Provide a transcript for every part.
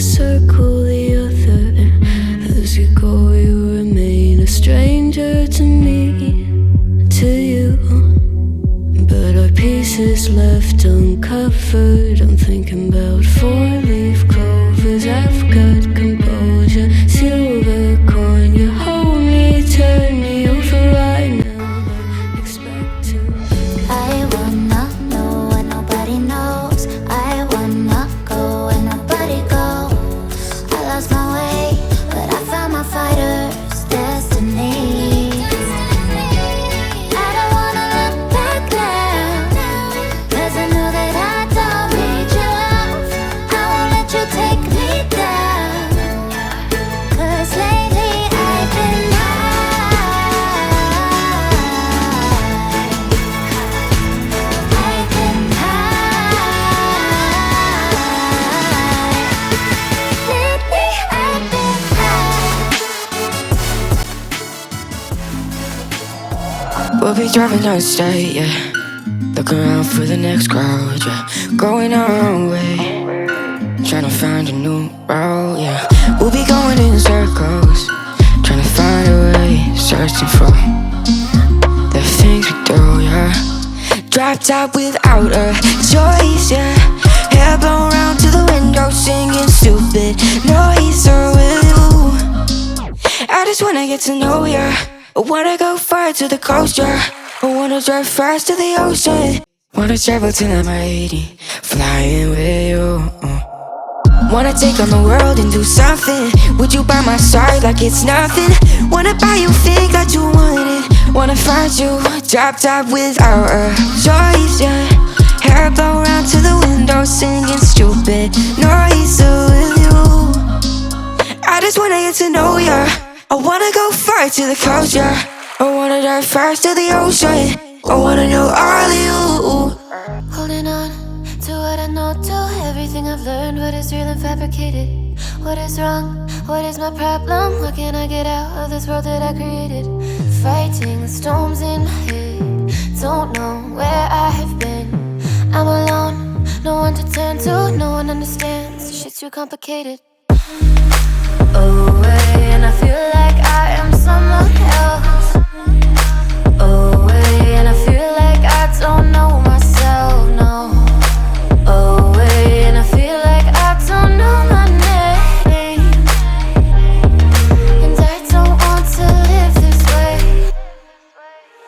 circle the other. As you go, you remain a stranger to me, to you. But our pieces left uncovered. I'm thinking about four-leaf clovers. I've got composure. Silver coin, you hold me, turn me over right now. But expect to. I wanna know what nobody knows. I wanna go where nobody goes. I lost my way, but I found my fighter's destiny. I don't wanna look back now, 'cause I know that I don't need your love. I won't let you take me down, 'cause lately I've been We'll be driving down the state, yeah. Looking around for the next crowd, yeah. Going our own way, trying to find a new route, yeah. We'll be going in circles, trying to find a way, searching for the things we do, yeah. Drop top without a choice, yeah. Hair blown round to the window, singing stupid noise with you. I just wanna get to know ya. I wanna go far to the coast, yeah. I wanna drive fast to the ocean. Wanna travel till I'm 80, flying with you. Wanna take on the world and do something. Would you by my side like it's nothing? Wanna buy you things that you wanted. Wanna find you, drop top without a choice, yeah. Hair blown round to the window, singing stupid noise with you. I just wanna get to know ya. I wanna go far to the coast, yeah. I wanna dive fast to the ocean. I wanna know all of you. holding on to what I know, to everything I've learned. What is real and fabricated? What is wrong? What is my problem? How can I get out of this world that I created? Fighting the storms in my head. Don't know where I have been. I'm alone, no one to turn to. No one understands, shit's too complicated. Away, and I feel like I am someone else. Away, and I feel like I don't know myself, no. Away, and I feel like I don't know my name. And I don't want to live this way.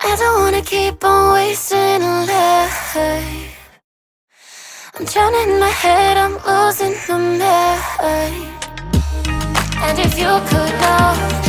I don't wanna keep on wasting a life. I'm drowning in my head, I'm losing my mind. And if you could know